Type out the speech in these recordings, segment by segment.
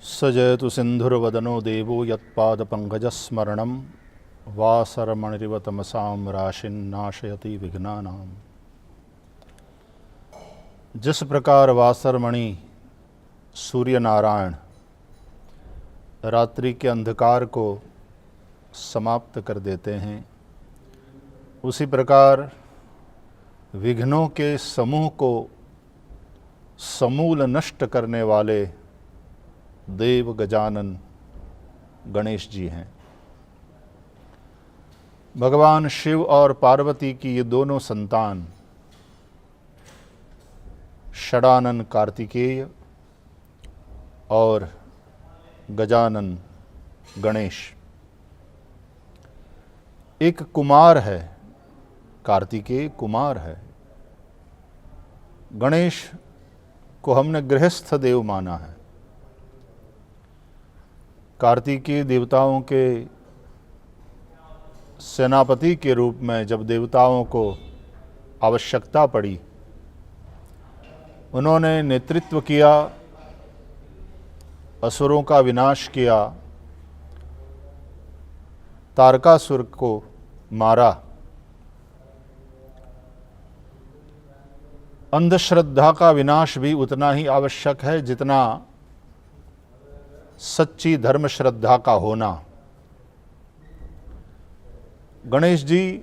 सजयतु सिन्धुर्वदनो देवो यत्पादपङ्कजस्मरणं वासरमणिरिव तमसां राशिन्नाशयति विघ्नानाम्। जिस प्रकार वासरमणि सूर्य नारायण रात्रि के अंधकार को समाप्त कर देते हैं, उसी प्रकार विघ्नों के समूह को समूल नष्ट करने वाले देव गजानन गणेश जी हैं। भगवान शिव और पार्वती की ये दोनों संतान षडानन कार्तिकेय और गजानन गणेश, एक कुमार है, कार्तिकेय कुमार है। गणेश को हमने गृहस्थ देव माना है। कार्तिकेय देवताओं के सेनापति के रूप में जब देवताओं को आवश्यकता पड़ी, उन्होंने नेतृत्व किया, असुरों का विनाश किया, तारकासुर को मारा। अंधश्रद्धा का विनाश भी उतना ही आवश्यक है जितना सच्ची धर्म श्रद्धा का होना। गणेश जी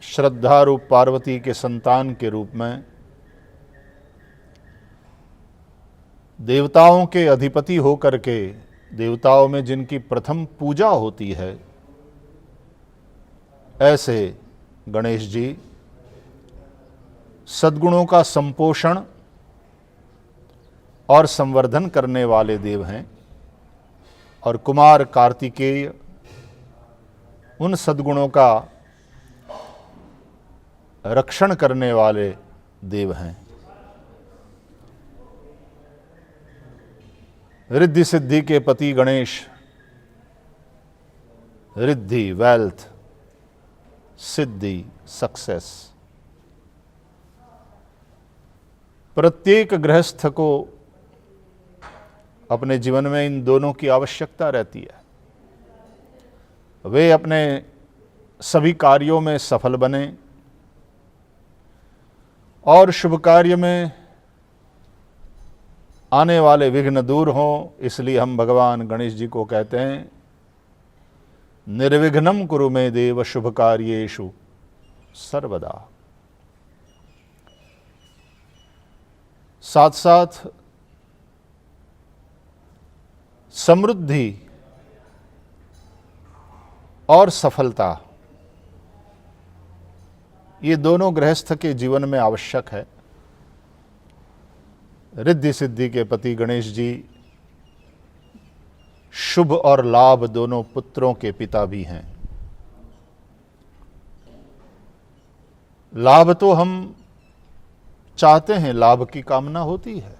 श्रद्धा रूप पार्वती के संतान के रूप में देवताओं के अधिपति होकर के देवताओं में जिनकी प्रथम पूजा होती है, ऐसे गणेश जी सद्गुणों का संपोषण और संवर्धन करने वाले देव हैं, और कुमार कार्तिकेय उन सद्गुणों का रक्षण करने वाले देव हैं। रिद्धि सिद्धि के पति गणेश, रिद्धि वेल्थ, सिद्धि सक्सेस। प्रत्येक गृहस्थ को अपने जीवन में इन दोनों की आवश्यकता रहती है। वे अपने सभी कार्यों में सफल बने और शुभ कार्य में आने वाले विघ्न दूर हों। इसलिए हम भगवान गणेश जी को कहते हैं, निर्विघ्नं कुरु मे देव शुभ कार्येषु सर्वदा। साथ साथ समृद्धि और सफलता, ये दोनों गृहस्थ के जीवन में आवश्यक है। रिद्धि सिद्धि के पति गणेश जी शुभ और लाभ दोनों पुत्रों के पिता भी हैं। लाभ तो हम चाहते हैं, लाभ की कामना होती है,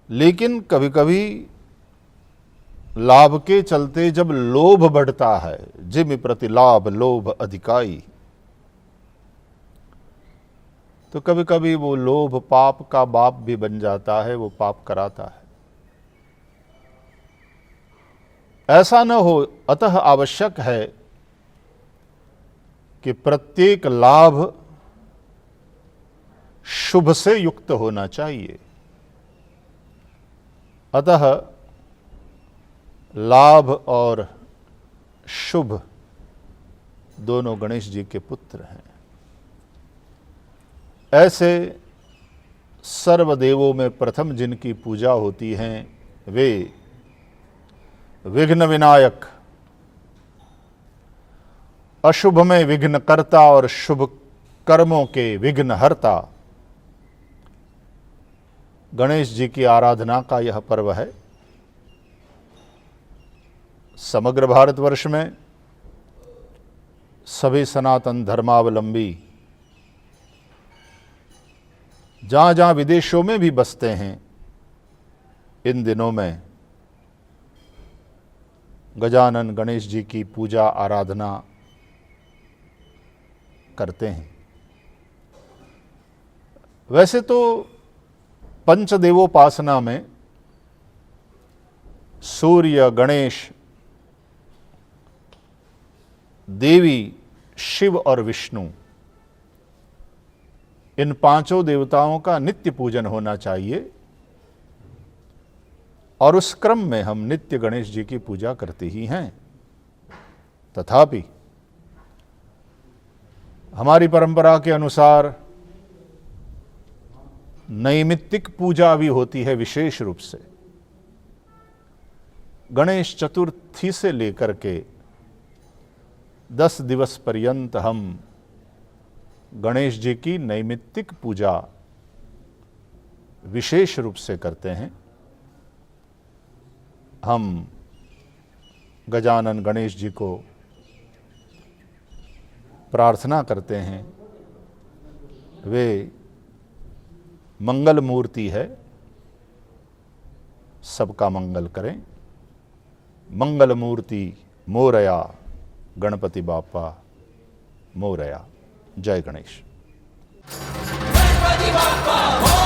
लेकिन कभी कभी लाभ के चलते जब लोभ बढ़ता है, जिम प्रति लाभ लोभ अधिकाई, तो कभी कभी वो लोभ पाप का बाप भी बन जाता है, वो पाप कराता है। ऐसा न हो, अतः आवश्यक है कि प्रत्येक लाभ शुभ से युक्त होना चाहिए। अतः लाभ और शुभ दोनों गणेश जी के पुत्र हैं। ऐसे सर्वदेवों में प्रथम जिनकी पूजा होती हैं, वे विघ्न विनायक, अशुभ में विघ्न कर्ता और शुभ कर्मों के विघ्न हरता गणेश जी की आराधना का यह पर्व है। समग्र भारतवर्ष में सभी सनातन धर्मावलंबी जहाँ जहाँ विदेशों में भी बसते हैं, इन दिनों में गजानन गणेश जी की पूजा आराधना करते हैं। वैसे तो पंचदेवोपासना में सूर्य, गणेश, देवी, शिव और विष्णु, इन पांचों देवताओं का नित्य पूजन होना चाहिए और उस क्रम में हम नित्य गणेश जी की पूजा करते ही हैं। तथापि हमारी परंपरा के अनुसार नैमित्तिक पूजा भी होती है। विशेष रूप से गणेश चतुर्थी से लेकर के 10 दिवस पर्यंत हम गणेश जी की नैमित्तिक पूजा विशेष रूप से करते हैं। हम गजानन गणेश जी को प्रार्थना करते हैं, वे मंगल मूर्ति है, सबका मंगल करें। मंगल मूर्ति मोरया, गणपति बापा मोरया। जय गणेश। गणपति बाप्पा